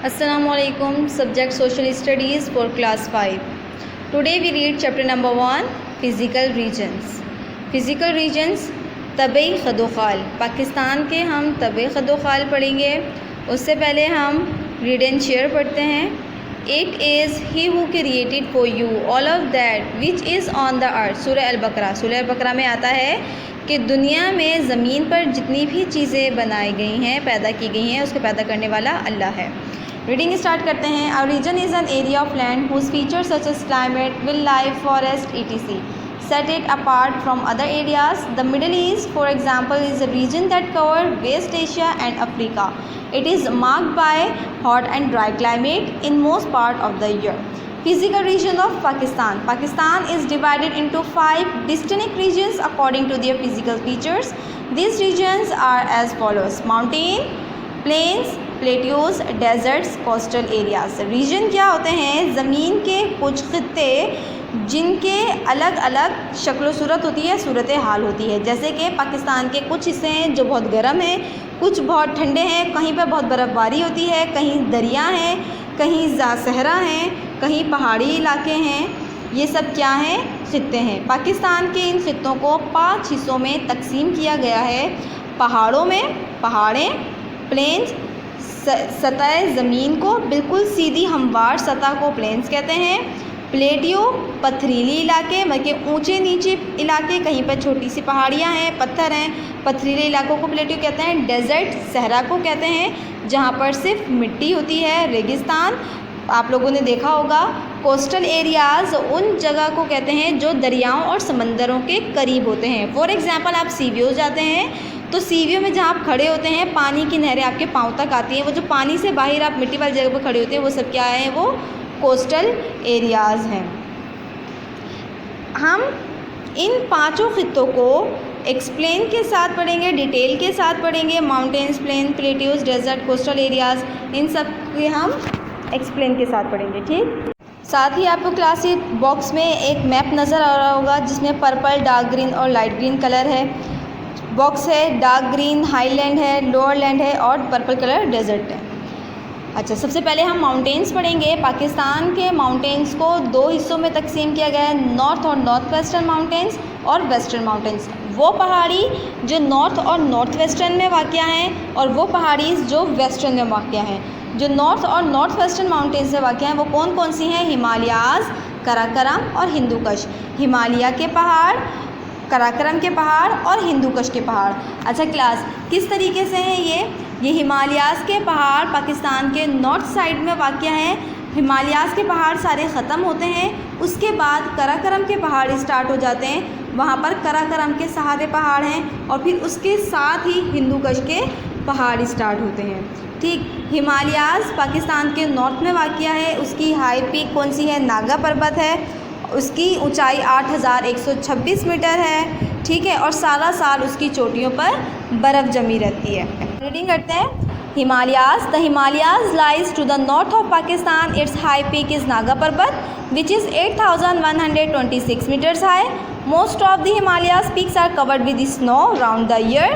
Assalamualaikum. Subject Social Studies for Class 5. Today we read chapter number 1, Physical Regions. Physical Regions तबई खदोखाल, Pakistan के हम तबई खदोखाल पढ़ेंगे। उससे पहले हम रीड एंड शेयर पढ़ते हैं। It is he who created for you all of that which is on the earth. सूरह अल-बकरा। सूरह अल-बकरा में आता है कि दुनिया में ज़मीन पर जितनी भी चीज़ें बनाई गई हैं, पैदा की गई हैं, उसको पैदा करने वाला अल्लाह है। रीडिंग स्टार्ट करते हैं। Our region is an area of land whose features such as climate, wildlife, forest etc. set it apart from other areas. The Middle East, for example, is a region that covers West Asia and Africa. It is marked by hot and dry climate in most part of the year. Physical region of Pakistan. Pakistan is divided into 5 distinct regions according to their physical features. These regions are as follows: mountain, plains, plateaus, deserts, coastal areas. Region क्या होते हैं? ज़मीन के कुछ खित्ते जिनके अलग अलग शक्ल सूरत होती है, सूरत हाल होती है। जैसे कि पाकिस्तान के कुछ हिस्से हैं जो बहुत गर्म हैं, कुछ बहुत ठंडे हैं, कहीं पर बहुत बर्फ़बारी होती है, कहीं दरिया हैं, कहीं सहरा हैं, कहीं पहाड़ी इलाके हैं। ये सब क्या हैं? खित्ते हैं। पाकिस्तान के इन खित्तों को 5 हिस्सों में तकसीम किया गया है। पहाड़ों में पहाड़ें, प्लेन्स, सतह ज़मीन को बिल्कुल सीधी हमवार सतह को प्लेन्स कहते हैं। प्लेटियो, पथरीली इलाके, मतलब कि ऊंचे नीचे इलाके, कहीं पर छोटी सी पहाड़ियाँ हैं, पत्थर हैं, पथरीले इलाकों को प्लेटियो कहते हैं। डेजर्ट, सहरा को कहते हैं जहाँ पर सिर्फ मिट्टी होती है। रेगिस्तान आप लोगों ने देखा होगा। कोस्टल एरियाज़ उन जगह को कहते हैं जो दरियाओं और समंदरों के करीब होते हैं। फॉर एग्ज़ाम्पल आप सीवियो जाते हैं तो सीवियों में जहाँ आप खड़े होते हैं, पानी की नहरें आपके पाँव तक आती हैं। वो जो पानी से बाहर आप मिट्टी वाली जगह पर खड़े होते हैं, वो सब क्या है? वो कोस्टल एरियाज़ हैं। हम इन 5 खित्तों को एक्सप्लेन के साथ पढ़ेंगे, डिटेल के साथ पढ़ेंगे। Mountains, plain, plateaus, desert, coastal areas, इन सब के हम एक्सप्लेन के साथ पढ़ेंगे। ठीक, साथ ही आपको क्लास बॉक्स में एक मैप नज़र आ रहा होगा जिसमें पर्पल, डार्क ग्रीन और लाइट ग्रीन कलर है। बॉक्स है डार्क ग्रीन हाईलैंड है, लोअर लैंड है और पर्पल कलर डेजर्ट है। अच्छा, सबसे पहले हम माउंटेन्स पढ़ेंगे। पाकिस्तान के माउंटेन्स को 2 हिस्सों में तकसीम किया गया है, नॉर्थ और नॉर्थ वेस्टर्न माउंटेन्स और वेस्टर्न माउंटेन्स। वो पहाड़ी जो नॉर्थ और नॉर्थ वेस्टर्न में वाक़या हैं और वो पहाड़ी जो वेस्टर्न में वाक़या हैं। जो नॉर्थ और नॉर्थ वेस्टर्न माउंटेन्स से वाक़या हैं वो कौन कौन सी हैं? हिमालयाज़, कराकोरम और हिंदू कुश। हिमालय के पहाड़, कराकोरम के पहाड़ और हिंदू कुश के पहाड़। अच्छा क्लास, किस तरीके से हैं ये हिमालयाज़ के पहाड़ पाकिस्तान के नॉर्थ साइड में वाक़या हैं। हिमालयाज़ के पहाड़ सारे ख़त्म होते हैं, उसके बाद कराकोरम के पहाड़ स्टार्ट हो जाते हैं। वहाँ पर कराकोरम के सहारे पहाड़ हैं और फिर उसके साथ ही हिंदू कुश के पहाड़ स्टार्ट होते हैं। ठीक, हिमालयाज़ पाकिस्तान के नॉर्थ में वाक़या है। उसकी हाई पीक कौन सी है? नागा पर्वत है। उसकी ऊंचाई 8126 मीटर है। ठीक है, और सारा साल उसकी चोटियों पर बर्फ़ जमी रहती है। रीडिंग करते हैं। Himalayas, the Himalayas lies to the north of Pakistan. Its high peak is Nanga Parbat which is 8126 meters high. Most of the Himalayas peaks are covered with snow round the year.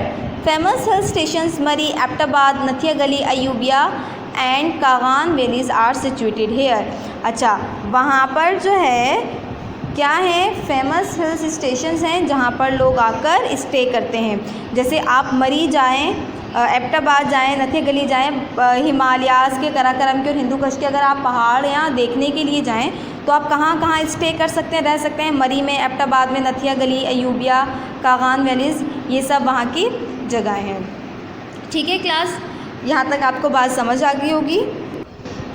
Famous hill stations Murree, Abbottabad, Nathia Gali, Ayubia and Kaghan valleys are situated here. अच्छा, वहाँ पर जो है क्या है? Famous hills stations हैं जहाँ पर लोग आकर स्टे करते हैं। जैसे आप मरी जाएं, एबटाबाद जाएं, नथिया गली जाएं, हिमालयाज़ के, कराकोरम के और हिंदू कुश के अगर आप पहाड़ यहाँ देखने के लिए जाएं तो आप कहाँ कहाँ स्टे कर सकते हैं, रह सकते हैं? मरी में, एबटाबाद में, नथिया गली, अयूबिया, कागान वैलीज़, ये सब वहाँ की जगहें हैं। ठीक है क्लास, यहाँ तक आपको बात समझ आ गई होगी।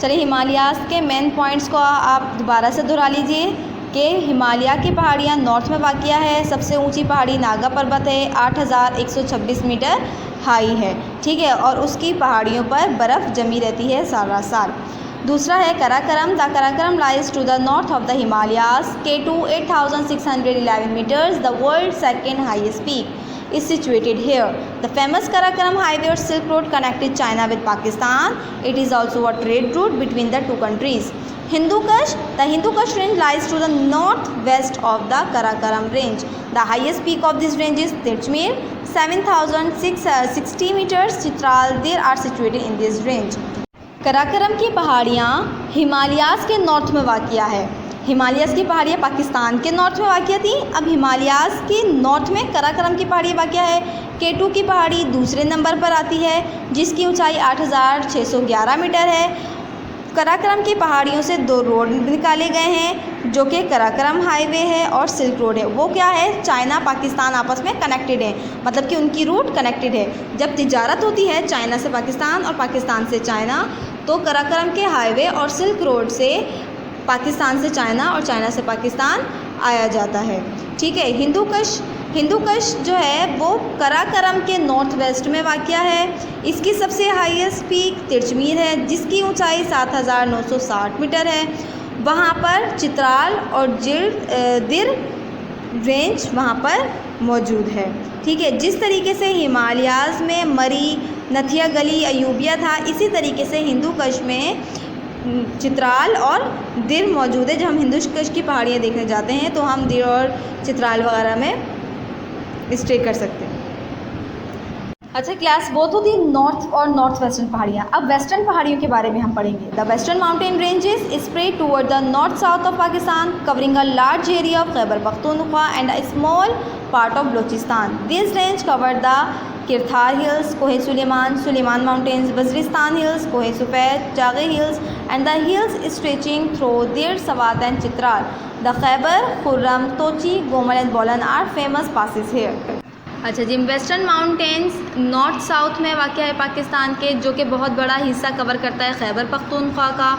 चलिए हिमालयाज़ के मेन पॉइंट्स को आप दोबारा से दोहरा लीजिए कि हिमालय की पहाड़ियाँ नॉर्थ में वाक़या है। सबसे ऊंची पहाड़ी नागा पर्वत है, 8126 मीटर हाई है। ठीक है, और उसकी पहाड़ियों पर बर्फ़ जमी रहती है सारा साल। दूसरा है Karakoram. The Karakoram lies to the north of the Himalayas. K2 8611 meters, the world second highest peak is situated here. The famous Karakoram Highway or Silk Road connected China with Pakistan. It is also a trade route between the two countries. Hindu Kush. The Hindu Kush range lies to the northwest of the Karakoram range. The highest peak of this range is Tirchmir, 7660 meters. Chitral, they are situated in this range. Karakoram की पहाड़ियाँ Himalayas के north में वाक़या है। Himalayas की पहाड़ियाँ पाकिस्तान के north में वाक़या थी। अब हिमालयाज़ के नॉर्थ में कराकरम की पहाड़ी वाक़या है। K2 की पहाड़ी दूसरे नंबर पर आती है, जिसकी ऊंचाई 8611 मीटर है। कराकरम की पहाड़ियों से 2 रोड निकाले गए हैं, जो कि कराकरम हाईवे है और सिल्क रोड है। वो क्या है, चाइना पाकिस्तान आपस में कनेक्टेड है, मतलब कि उनकी रूट कनेक्टेड है। जब तिजारत होती है चाइना से पाकिस्तान और पाकिस्तान से चाइना, तो कराकरम के हाईवे और सिल्क रोड से पाकिस्तान से चाइना और चाइना से पाकिस्तान आया जाता है। ठीक है। हिंदू कुश जो है वो कराकरम के नॉर्थ वेस्ट में वाक़या है। इसकी सबसे हाईएस्ट पीक तिरचमीर है, जिसकी ऊंचाई 7960 मीटर है। वहाँ पर चित्राल और दिर रेंज वहाँ पर मौजूद है। ठीक है। जिस तरीके से हिमालयाज़ में मरी, नथिया गली, अयूबिया था, इसी तरीके से हिंदू कुश में चित्राल और दिर मौजूद है। जब हम हिंदू कुश की पहाड़ियाँ देखने जाते हैं तो हम दिर और चित्राल वगैरह में स्टे कर सकते हैं। अच्छा क्लास, वो तो थी नॉर्थ और नॉर्थ वेस्टर्न पहाड़ियाँ। अब वेस्टर्न पहाड़ियों के बारे में हम पढ़ेंगे। The western mountain ranges spread toward the north south of Pakistan, covering a large area of Khyber Pakhtunkhwa and a small part of Balochistan. This range cover the Kirthar hills, Kohe Sulaiman mountains, Waziristan hills, Kohe Safed, Chagai hills and the hills stretching through Dir Swat and Chitral. The Khyber, Kurram, Tochi, Gomal and Bolan are famous passes here. अच्छा जी, western mountains north south में वाक़या है पाकिस्तान के, जो कि बहुत बड़ा हिस्सा कवर करता है खैबर पख्तूनख्वा का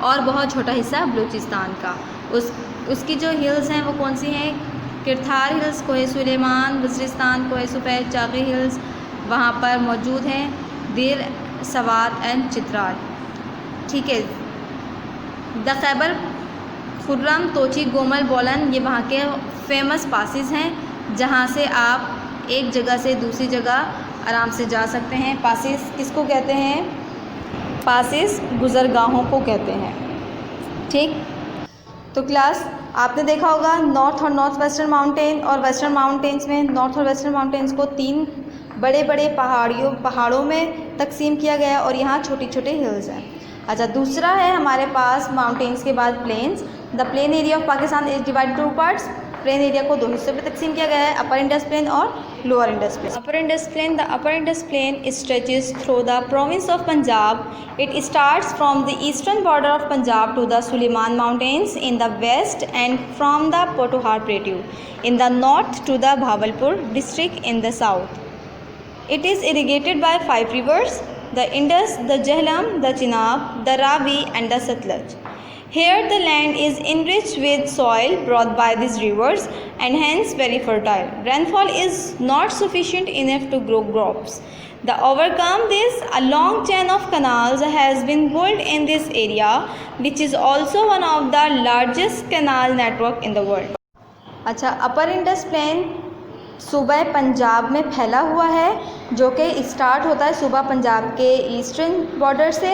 और बहुत छोटा हिस्सा बलूचिस्तान का। उसकी जो हिल्स हैं वो कौन सी हैं? किरथार हिल्स, कोहे सुलेमान, वज़ीरिस्तान, कोहे सफ़ेद, जागे हिल्स वहाँ पर मौजूद हैं, देर सवात एंड चित्राल। ठीक है। द खैबर, खुर्रम, तोची, गोमल, बोलन ये वहाँ के फेमस पासिस हैं, जहाँ से आप एक जगह से दूसरी जगह आराम से जा सकते हैं। पासिस किसको कहते हैं? पासिस गुज़रगाहों को कहते हैं। ठीक। तो क्लास, आपने देखा होगा नॉर्थ और नॉर्थ वेस्टर्न माउंटेन, और वेस्टर्न माउंटेन्स में नॉर्थ और वेस्टर्न माउंटेन्स को 3 बड़े बड़े पहाड़ों में तकसीम किया गया है और यहाँ छोटी छोटे हिल्स हैं। अच्छा, दूसरा है हमारे पास माउंटेन्स के बाद plains. The plain area of Pakistan is divided two parts. Plain area को 2 हिस्सों में तकसीम किया गया है, अपर इंडस प्लेन और lower Indus plain. Upper Indus plain, the upper Indus plain stretches through the province of Punjab. It starts from the eastern border of Punjab to the Sulaiman mountains in the west and from the Potohar plateau in the north to the Bahawalpur district in the south. It is irrigated by 5 rivers: the Indus, the Jhelum, the Chenab, the Ravi and the Satluj. Here the land is enriched with soil brought by these rivers and hence very fertile. Rainfall is not sufficient enough to grow crops. To overcome this, a long chain of canals has been built in this area, which is also one of the largest canal network in the world. अच्छा, अपर Indus plane सूबा पंजाब में फैला हुआ है, जो कि start होता है सूबा पंजाब के ईस्टर्न बॉर्डर से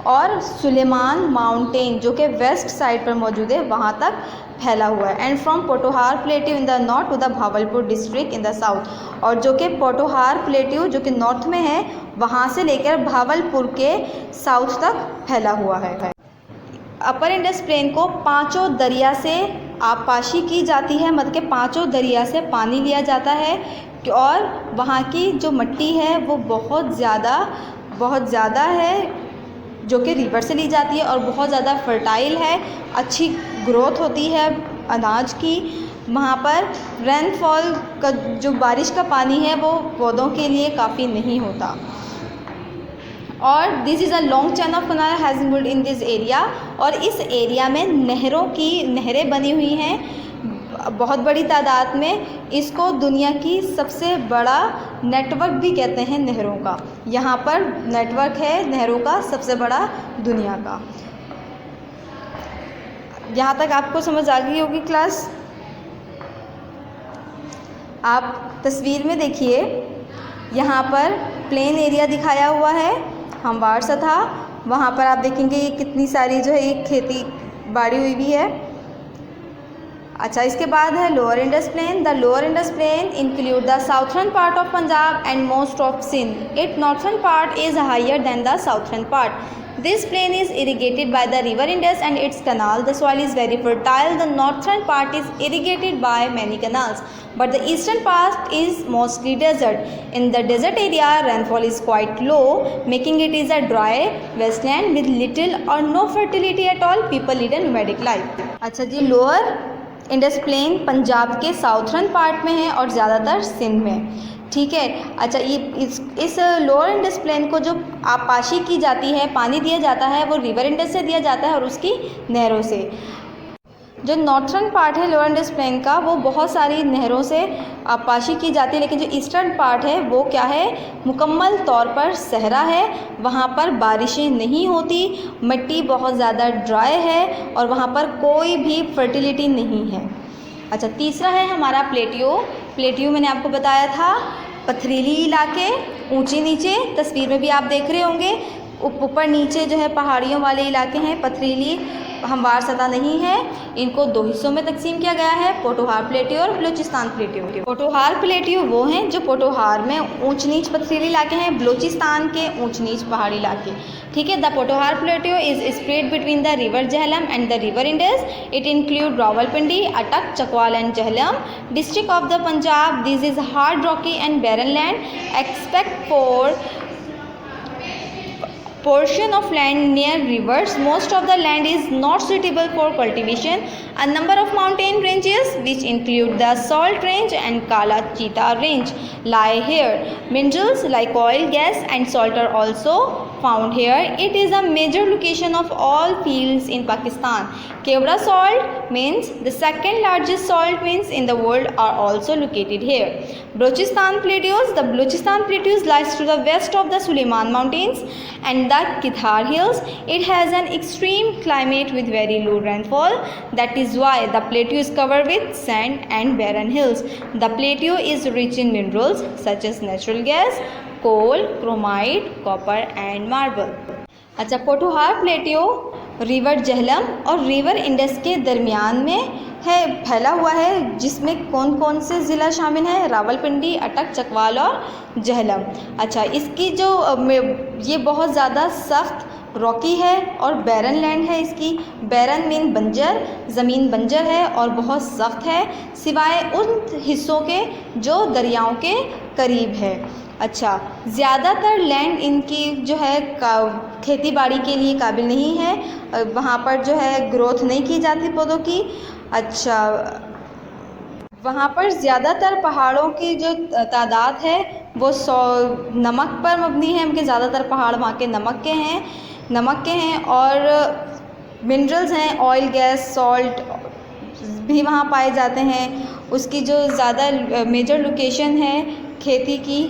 और सुलेमान माउंटेन जो कि वेस्ट साइड पर मौजूद है वहाँ तक फैला हुआ है। And from Potohar plateau in the north to the Bahawalpur district in the south, और जो कि पोटोहार प्लेट्यू जो कि नॉर्थ में है वहाँ से लेकर भावलपुर के साउथ तक फैला हुआ है। अपर इंडस प्लेन को 5 दरिया से आबपाशी की जाती है, मतलब कि 5 दरिया से पानी लिया जाता है और वहाँ की जो मिट्टी है वो बहुत ज़्यादा है जो कि रिवर से ली जाती है और बहुत ज़्यादा फर्टाइल है, अच्छी ग्रोथ होती है अनाज की। वहाँ पर रेनफॉल का जो बारिश का पानी है वो पौधों के लिए काफ़ी नहीं होता। और this is a long chain of canal has been built in this area, और इस एरिया में नहरें बनी हुई हैं बहुत बड़ी तादाद में। इसको दुनिया की सबसे बड़ा नेटवर्क भी कहते हैं नहरों का। यहाँ पर नेटवर्क है नहरों का सबसे बड़ा दुनिया का। यहाँ तक आपको समझ आ गई होगी क्लास। आप तस्वीर में देखिए, यहाँ पर प्लेन एरिया दिखाया हुआ है, हमवार सा था। वहाँ पर आप देखेंगे कितनी सारी जो है ये खेती बाड़ी हुई भी है। अच्छा, इसके बाद है lower Indus plain. The lower Indus plain include the southern part of Punjab and most of Sindh. It northern part is higher than the southern part. This plain is irrigated by the river Indus and its canal. The soil is very fertile. The northern part is irrigated by many canals, but the eastern part is mostly desert. In the desert area, rainfall is quite low, making it is a dry wasteland with little or no fertility at all. People lead a nomadic life. अच्छा जी, lower Indus plane Punjab के southern part में है और ज़्यादातर सिंध में, ठीक है। अच्छा, ये इस लोअर इंडस प्लेन को जो आपाशी की जाती है, पानी दिया जाता है, वो रिवर इंडस से दिया जाता है और उसकी नहरों से। जो नॉर्थर्न पार्ट है लोअर इंडस प्लेन का, वो बहुत सारी नहरों से आपाशी की जाती है, लेकिन जो ईस्टर्न पार्ट है वो क्या है, मुकम्मल तौर पर सहरा है। वहाँ पर बारिशें नहीं होती, मिट्टी बहुत ज़्यादा ड्राई है और वहाँ पर कोई भी फर्टिलिटी नहीं है। अच्छा, तीसरा है हमारा प्लेटियो। प्लेटियो मैंने आपको बताया था, पथरीली इलाके, ऊंचे नीचे, तस्वीर में भी आप देख रहे होंगे, ऊपर नीचे जो है पहाड़ियों वाले इलाके हैं, पथरीली हमवार सतह नहीं है। इनको दो हिस्सों में तकसीम किया गया है, पोठोहार प्लेटियो और बलूचिस्तान प्लेटियो। पोठोहार प्लेटियो वो हैं जो पोठोहार में ऊंच नीच पथरीली इलाके हैं, बलूचिस्तान के ऊंच नीच पहाड़ी इलाके, ठीक है। The Pothohar plateau is spread between the river Jhelum and the river Indus. It include Rawalpindi, Attock, Chakwal and Jhelum district of the Punjab. This is hard rocky and barren land expect for portion of land near rivers. Most of the land is not suitable for cultivation. A number of mountain ranges which include the Salt Range and Kala Cheetah Range lie here. Minerals like oil, gas and salt are also found here. It is a major location of all fields in Pakistan. Kevra salt means the second largest salt mines in the world are also located here. Balochistan Plateaus. The Balochistan Plateaus lies to the west of the Suleiman Mountains and the Kithar Hills. It has an extreme climate with very low rainfall. That is why the plateau is covered with sand and barren hills. The plateau is rich in minerals such as natural gas, coal, chromite, copper and marble. अच्छा, पोठोहार प्लेटियो river Jhelum और river Indus के दरमियान में है, फैला हुआ है, जिसमें कौन कौन से ज़िला शामिल हैं, रावलपिंडी, अटक, चकवाल और झेलम। अच्छा, इसकी जो ये बहुत ज़्यादा सख्त रॉकी है और बैरन लैंड है। इसकी बैरन मीन बंजर, ज़मीन बंजर है और बहुत सख्त है, सिवाय उन हिस्सों के जो दरियाओं के करीब है। अच्छा, ज़्यादातर लैंड इनकी जो है खेती बाड़ी के लिए काबिल नहीं है, वहाँ पर जो है ग्रोथ नहीं की जाती पौधों की। अच्छा, वहाँ पर ज़्यादातर पहाड़ों की जो तादाद है वो नमक पर मबनी है, उनके ज़्यादातर पहाड़ वहाँ के नमक के हैं और मिनरल्स हैं, ऑयल, गैस, सॉल्ट भी वहाँ पाए जाते हैं। उसकी जो ज़्यादा मेजर लोकेशन है खेती की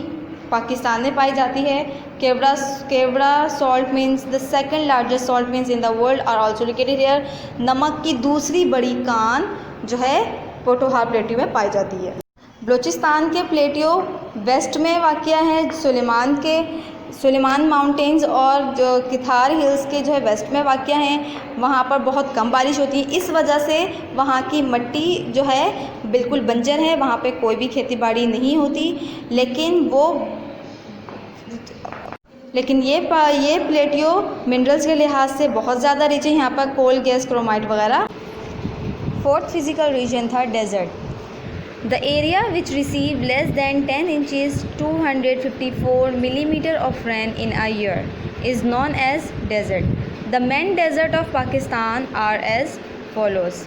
पाकिस्तान में पाई जाती है। Khewra salt mines the second largest salt mines in the world are also located here. नमक की दूसरी बड़ी कान जो है पोठोहार प्लेटियो में पाई जाती है। बलूचिस्तान के प्लेटियो वेस्ट में वाक़या है, सुलेमान माउंटेन्स और जो किथार हिल्स के जो है वेस्ट में वाक़या हैं। वहाँ पर बहुत कम बारिश होती है, इस वजह से वहाँ की मिट्टी जो है बिल्कुल बंजर है, वहाँ पे कोई भी खेती बाड़ी नहीं होती। लेकिन ये प्लेटियो मिनरल्स के लिहाज से बहुत ज़्यादा रिच है, यहाँ पर कोल, गैस, क्रोमाइट वगैरह। फोर्थ फिजिकल रीजन था desert. The area which received less than 10 inches 254 millimeter of rain in a year is known as desert. The main desert of Pakistan are as follows: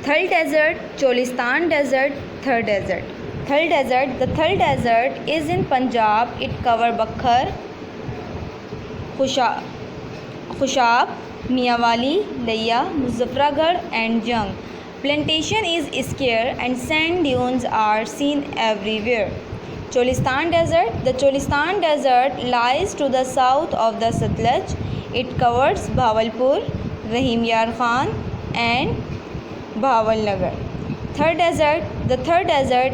Thal Desert, Cholistan Desert, Thar Desert. Thal Desert. The Thal Desert is in Punjab. It covers Bakhar, Khushab, Miawali, Laya, Muzaffargarh and Jung. Plantation is scarce and sand dunes are seen everywhere. Cholistan Desert. The Cholistan Desert lies to the south of the Satluj. It covers Bahawalpur, Rahim Yar Khan and Bahawalnagar. Thar Desert. The Thar Desert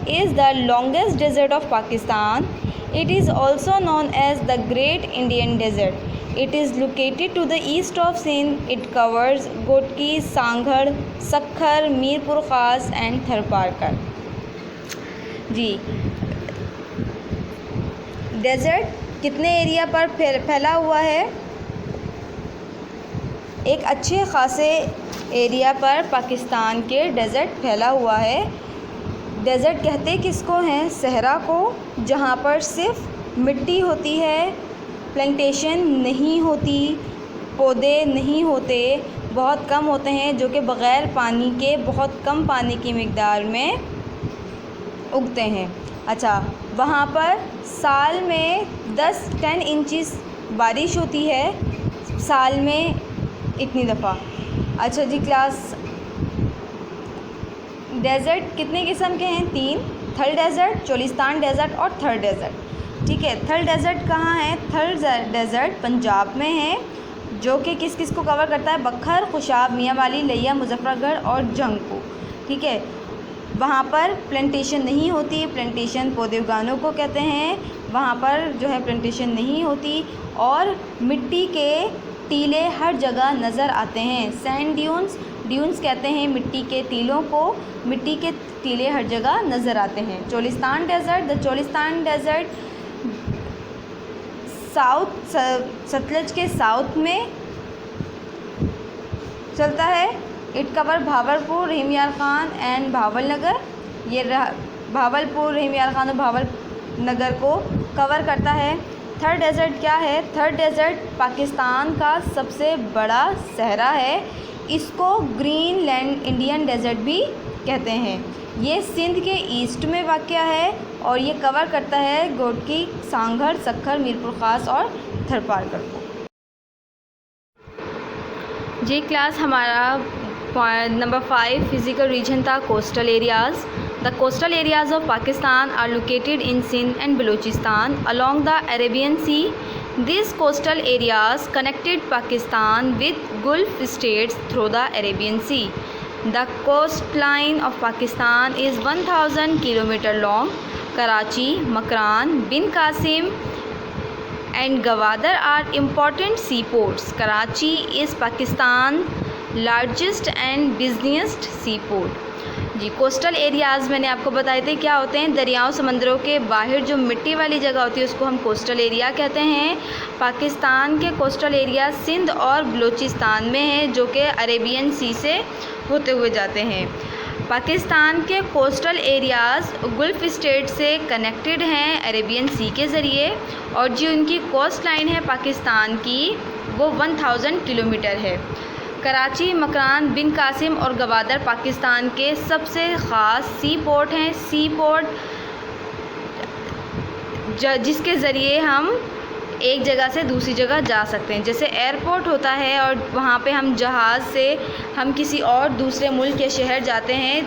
is the longest desert of Pakistan. It is also known as the Great Indian Desert. It is located to the east of Sindh. It covers Gotki, Sanghar, Sakhar, Mirpur Khas and Tharparkar. जी, desert कितने area पर फैला हुआ है? एक अच्छे खासे area पर पाकिस्तान के डेज़र्ट फैला हुआ है। डेज़र्ट कहते किसको हैं? सहरा को, जहाँ पर सिर्फ मिट्टी होती है, प्लांटेशन नहीं होती, पौधे नहीं होते, बहुत कम होते हैं, जो कि बग़ैर पानी के, बहुत कम पानी की मिक़दार में उगते हैं। अच्छा, वहाँ पर साल में 10 इंचेस बारिश होती है, साल में इतनी दफ़ा। अच्छा जी क्लास, डेज़र्ट कितने किस्म के हैं? 3। थल डेज़र्ट, चोलिस्तान डेज़र्ट और थर डेज़र्ट। ठीक है, थल डेज़र्ट कहाँ है? थल डेज़र्ट पंजाब में है, जो कि किस किस को कवर करता है? बखर, खुशाब, मियांवाली, लिया, मुजफ्फरगढ़ और जंग को। ठीक है, वहाँ पर प्लांटेशन नहीं होती। प्लांटेशन पौधे उगानों को कहते हैं। वहाँ पर जो है प्लांटेशन नहीं होती और मिट्टी के टीले हर जगह नज़र आते हैं। सैंड ड्यून्स कहते हैं मिट्टी के टीलों को। मिट्टी के टीले हर जगह नज़र आते हैं। Cholistan desert, the Cholistan desert south Sutlej के साउथ में चलता है। इट कवर भावलपुर, रहीम यार ख़ान एंड भावल नगर। ये भावलपुर, रहीम यार ख़ान और भावल नगर को कवर करता है। थर्ड डेज़र्ट क्या है? थर्ड डेज़र्ट पाकिस्तान का सबसे बड़ा सहरा है। इसको ग्रीनलैंड इंडियन डेज़र्ट भी कहते हैं। ये सिंध के ईस्ट में वाक़या है और ये कवर करता है गोटकी, सांघर, सखर, मीरपुर ख़ास और थरपारकर को। जी क्लास, हमारा नंबर 5 फिज़िकल रीजन था coastal areas. The coastal areas of Pakistan are located in Sindh and Balochistan along the Arabian Sea. These coastal areas connected Pakistan with Gulf states through the Arabian Sea. The coastline of Pakistan is 1000 km long. Karachi, Makran, Bin Qasim and Gwadar are important seaports. Karachi is Pakistan's largest and busiest seaport. जी, coastal areas मैंने आपको बताए थे क्या होते हैं? दरियाओं, समंदरों के बाहर जो मिट्टी वाली जगह होती है उसको हम कोस्टल एरिया कहते हैं। पाकिस्तान के कोस्टल एरिया सिंध और बलूचिस्तान में है, जो कि अरेबियन सी से होते हुए जाते हैं। पाकिस्तान के कोस्टल एरियाज़ गल्फ़ स्टेट से कनेक्टेड हैं अरेबियन सी के ज़रिए, और जो उनकी कोस्ट लाइन है पाकिस्तान की वो 1000 किलोमीटर है। कराची, मकरान, बिन कासिम और गवादर पाकिस्तान के सबसे ख़ास सी पोर्ट हैं। सी पोर्ट जिसके ज़रिए हम एक जगह से दूसरी जगह जा सकते हैं। जैसे एयरपोर्ट होता है और वहाँ पे हम जहाज़ से हम किसी और दूसरे मुल्क या शहर जाते हैं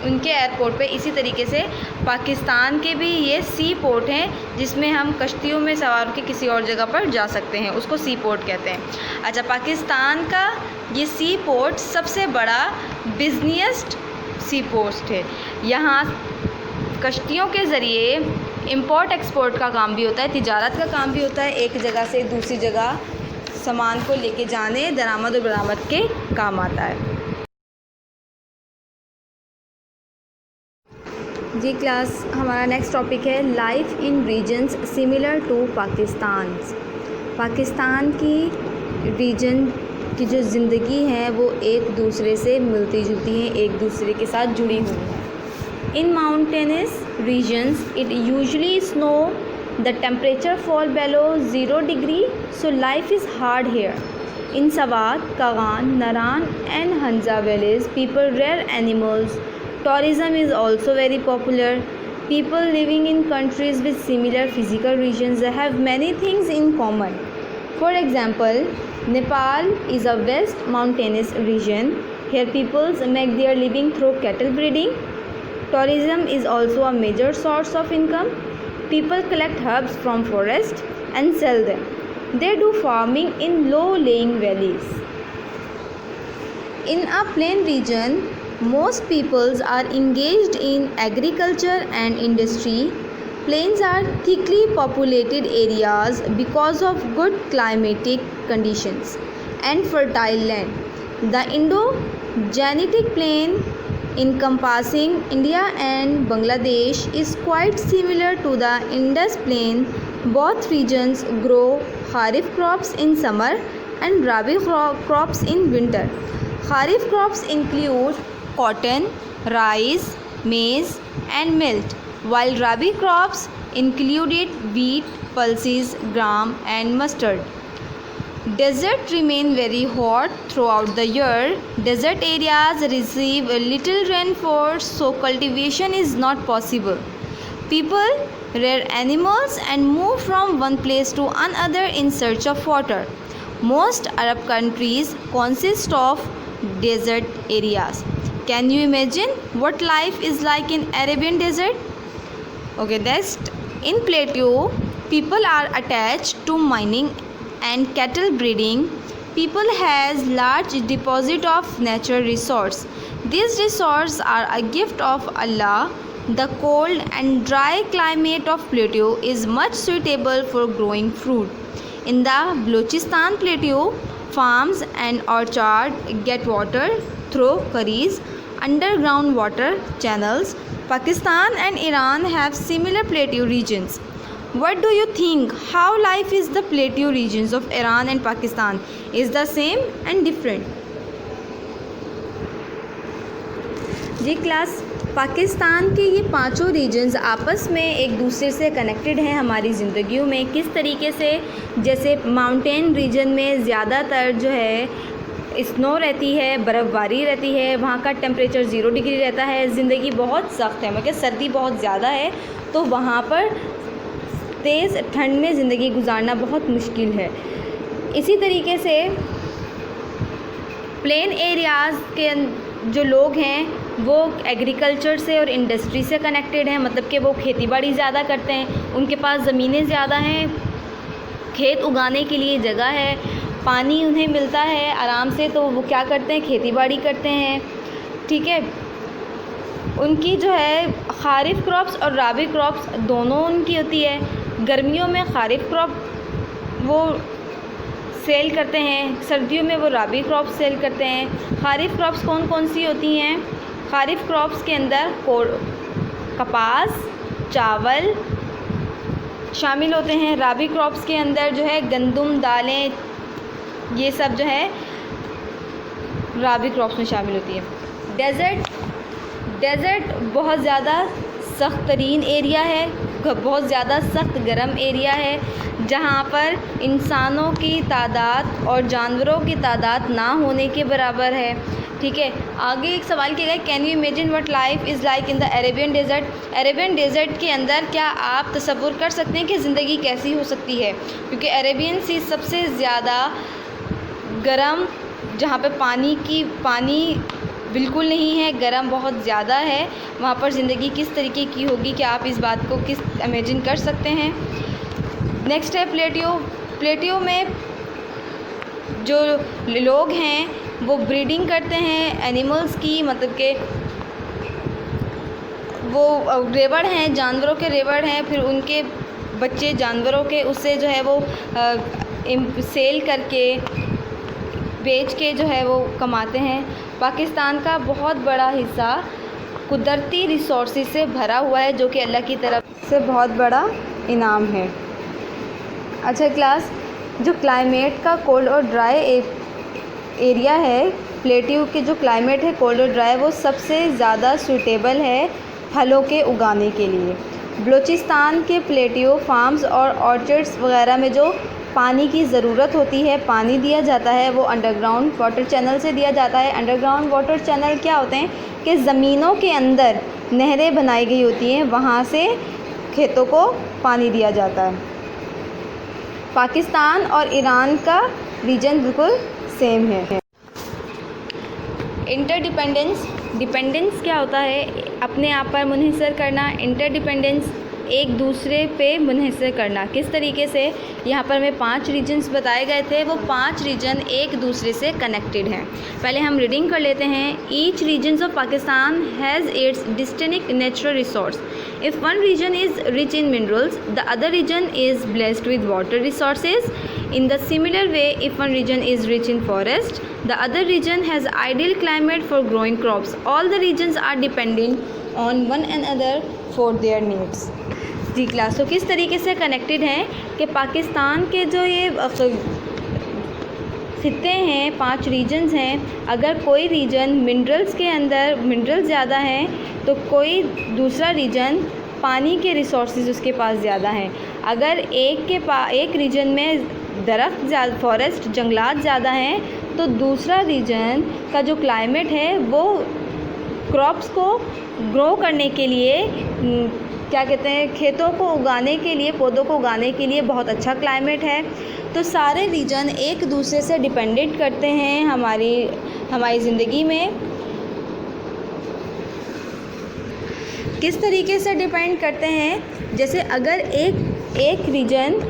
उनके एयरपोर्ट पे, इसी तरीके से पाकिस्तान के भी ये सी पोर्ट हैं जिसमें हम कश्तियों में सवार होकर किसी और जगह पर जा सकते हैं, उसको सी पोर्ट कहते हैं। अच्छा, पाकिस्तान का ये सी पोर्ट सबसे बड़ा बिजनेस्ट सी पोर्ट है। यहाँ कश्तियों के ज़रिए इंपोर्ट एक्सपोर्ट का काम भी होता है, तिजारत का काम भी होता है, एक जगह से दूसरी जगह सामान को लेके जाने, दरामद और बरामद के काम आता है। जी क्लास, हमारा नेक्स्ट टॉपिक है life in regions similar to Pakistan. Pakistan की रीजन की जो ज़िंदगी है वो एक दूसरे से मिलती जुलती हैं, एक दूसरे के साथ जुड़ी हुई हैं। In mountainous regions, it usually snow. The temperature fall below 0 degree, so life is hard here. In Sawat, Kagan, Naran and Hanza valleys, people rear animals. Tourism is also very popular. People living in countries with similar physical regions have many things in common. For example, Nepal is a vast mountainous region. Here people make their living through cattle breeding. Tourism is also a major source of income. People collect herbs from forests and sell them. They do farming in low-lying valleys. In a plain region, most peoples are engaged in agriculture and industry. Plains are thickly populated areas because of good climatic conditions and fertile land. The Indo-Gangetic Plain encompassing India and Bangladesh is quite similar to the Indus Plain. Both regions grow kharif crops in summer and rabi crops in winter. Kharif crops include cotton, rice, maize and millet, while rabi crops included wheat, pulses, gram and mustard. Desert remain very hot throughout the year. Desert areas receive little rainfall, so cultivation is not possible. People rear animals and move from one place to another in search of water. Most Arab countries consist of desert areas. Can you imagine what life is like in Arabian desert? Okay, next, in plateau, people are attached to mining and cattle breeding. People has large deposit of natural resource. These resources are a gift of Allah. The cold and dry climate of plateau is much suitable for growing fruit. In the Balochistan plateau, farms and orchards get water through quarries, underground water channels. Pakistan and Iran have similar plateau regions. What do you think? How life is the plateau regions of Iran and Pakistan? Is the same and different? जी class, Pakistan के ये पांचों regions आपस में एक दूसरे से connected हैं हमारी ज़िंदगियों में। किस तरीके से? जैसे माउंटेन रीजन में ज़्यादातर जो है स्नो रहती है, बर्फ़बारी रहती है, वहाँ का टेम्परेचर 0 डिग्री रहता है, ज़िंदगी बहुत सख्त है, मतलब सर्दी बहुत ज़्यादा है, तो वहाँ पर तेज़ ठंड में ज़िंदगी गुजारना बहुत मुश्किल है। इसी तरीके से प्लेन एरियाज़ के जो लोग हैं वो एग्रीकल्चर से और इंडस्ट्री से कनेक्टेड हैं, मतलब कि वो खेती बाड़ी ज़्यादा करते हैं, उनके पास ज़मीनें ज़्यादा हैं, खेत उगाने के लिए जगह है, पानी उन्हें मिलता है आराम से, तो वो क्या करते हैं? खेती बाड़ी करते हैं। ठीक है, उनकी जो है खारिफ क्रॉप्स और राबी क्रॉप्स दोनों उनकी होती है। गर्मियों में खारिफ क्रॉप वो सेल करते हैं, सर्दियों में वो राबी क्रॉप सेल करते हैं। खारिफ क्रॉप्स कौन कौन सी होती हैं? खारिफ क्रॉप्स के अंदर कपास, चावल शामिल होते हैं। राबी क्रॉप्स के अंदर जो है गंदम, दालें, ये सब जो है राबी क्रॉप्स में शामिल होती है। डेज़र्ट बहुत ज़्यादा सख्त तरीन एरिया है, बहुत ज़्यादा सख्त गर्म एरिया है, जहाँ पर इंसानों की तादाद और जानवरों की तादाद ना होने के बराबर है। ठीक है, आगे एक सवाल किया गया, can you imagine what life is like in the Arabian desert? Arabian desert के अंदर क्या आप तसव्वुर कर सकते हैं कि ज़िंदगी कैसी हो सकती है? क्योंकि अरेबियन सी सबसे ज़्यादा गर्म, जहाँ पे पानी बिल्कुल नहीं है, गर्म बहुत ज़्यादा है, वहाँ पर ज़िंदगी किस तरीके की होगी, क्या आप इस बात को किस इमेजिन कर सकते हैं? नेक्स्ट है प्लेटियो में जो लोग हैं वो ब्रीडिंग करते हैं एनिमल्स की, मतलब के वो रेवड़ हैं, जानवरों के रेवड़ हैं, फिर उनके बच्चे जानवरों के उससे जो है वो सेल करके बेच के जो है वो कमाते हैं। पाकिस्तान का बहुत बड़ा हिस्सा कुदरती रिसोर्सेज से भरा हुआ है, जो कि अल्लाह की तरफ से बहुत बड़ा इनाम है। अच्छा क्लास, जो क्लाइमेट का कोल्ड और ड्राई एरिया है, प्लेट्यू के जो क्लाइमेट है कोल्ड और ड्राई, वो सबसे ज़्यादा सूटेबल है फलों के उगाने के लिए। बलूचिस्तान के प्लेट्यू फार्म्स और ऑर्चर्ड्स वगैरह में जो पानी की ज़रूरत होती है, पानी दिया जाता है, वो अंडरग्राउंड वाटर चैनल से दिया जाता है। अंडरग्राउंड वाटर चैनल क्या होते हैं कि ज़मीनों के अंदर नहरें बनाई गई होती हैं, वहाँ से खेतों को पानी दिया जाता है। पाकिस्तान और ईरान का रीजन बिल्कुल सेम है। इंटरडिपेंडेंस, डिपेंडेंस क्या होता है? अपने आप पर मुनहसर करना। इंटरडिपेंडेंस एक दूसरे पे मुनहसर करना। किस तरीके से? यहाँ पर हमें 5 रीजन्स बताए गए थे, वो 5 रीजन एक दूसरे से कनेक्टेड हैं। पहले हम रीडिंग कर लेते हैं। Each regions of Pakistan has its distinct natural resource. If one region is rich in minerals, the other region is blessed with water resources. In the similar way, if one region is rich in forest, the other region has ideal climate for growing crops. All the regions are dependent on one another for their needs. जी class, तो किस तरीके से connected हैं कि पाकिस्तान के जो ये खित्ते हैं, 5 रीजन्स हैं, अगर कोई रीजन मिनरल्स के अंदर मिनरल्स ज़्यादा हैं तो कोई दूसरा रीजन पानी के रिसोर्सेज उसके पास ज़्यादा हैं। अगर एक रीजन में दरख्त ज़्यादा, फॉरेस्ट, जंगलात ज़्यादा हैं, तो दूसरा रीजन का जो क्लाइमेट है वो क्रॉप्स को ग्रो करने के लिए, क्या कहते हैं, खेतों को उगाने के लिए, पौधों को उगाने के लिए बहुत अच्छा क्लाइमेट है। तो सारे रीजन एक दूसरे से डिपेंडेंट करते हैं हमारी ज़िंदगी में। किस तरीके से डिपेंड करते हैं? जैसे अगर एक रीजन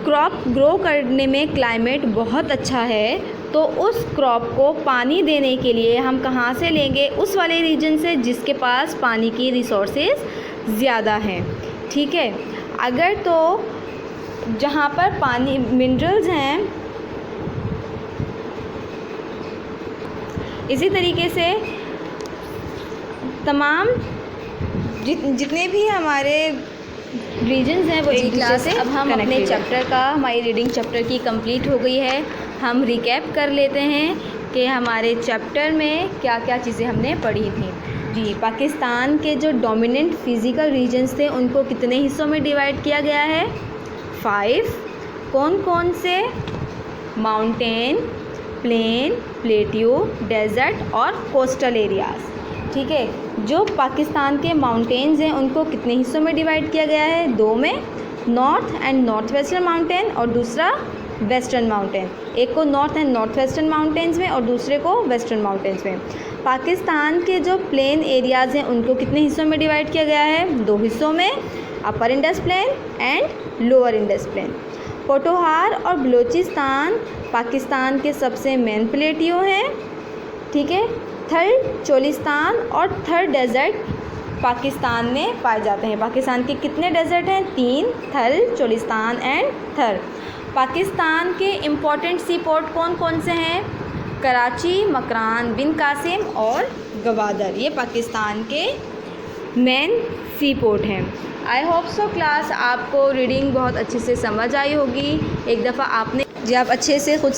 क्रॉप ग्रो करने में क्लाइमेट बहुत अच्छा है, तो उस क्रॉप को पानी देने के लिए हम कहाँ से लेंगे? उस वाले रीजन से जिसके पास पानी की रिसोर्सेज ज़्यादा हैं। ठीक है, अगर तो जहाँ पर पानी मिनरल्स हैं, इसी तरीके से तमाम जितने भी हमारे रीजन्स हैं वो एक दूसरे से। अब हम अपने चैप्टर का, हमारी रीडिंग चैप्टर की कंप्लीट हो गई है। हम रिकैप कर लेते हैं कि हमारे चैप्टर में क्या क्या चीज़ें हमने पढ़ी थी। जी, पाकिस्तान के जो डोमिनेंट फिज़िकल रीजन्स थे उनको कितने हिस्सों में डिवाइड किया गया है? 5। कौन कौन से? माउंटेन, प्लेन, प्लेट्यू, डेजर्ट और कोस्टल एरियाज़। ठीक है, जो पाकिस्तान के माउंटेन्स हैं उनको कितने हिस्सों में डिवाइड किया गया है? 2 में, north and north western mountain और दूसरा वेस्टर्न माउंटेन। एक को north and north western mountains में और दूसरे को वेस्टर्न माउंटेन्स में। पाकिस्तान के जो प्लेन एरियाज़ हैं उनको कितने हिस्सों में डिवाइड किया गया है? 2 हिस्सों में, upper Indus plain and lower Indus plain. Pothohar और बलूचिस्तान पाकिस्तान के सबसे मेन प्लेटियो हैं। ठीक है, थर चोलिस्तान और थर डेजर्ट पाकिस्तान में पाए जाते हैं। पाकिस्तान के कितने डेजर्ट हैं? 3, थर, चोलिस्तान एंड थर। पाकिस्तान के इम्पोर्टेंट सी पोर्ट कौन कौन से हैं? कराची, मकरान, बिन कासिम और गवादर। ये पाकिस्तान के मेन सी पोर्ट हैं। आई होप सो क्लास आपको रीडिंग बहुत अच्छे से समझ आई होगी। एक दफ़ा आपने, जब आप अच्छे से खुद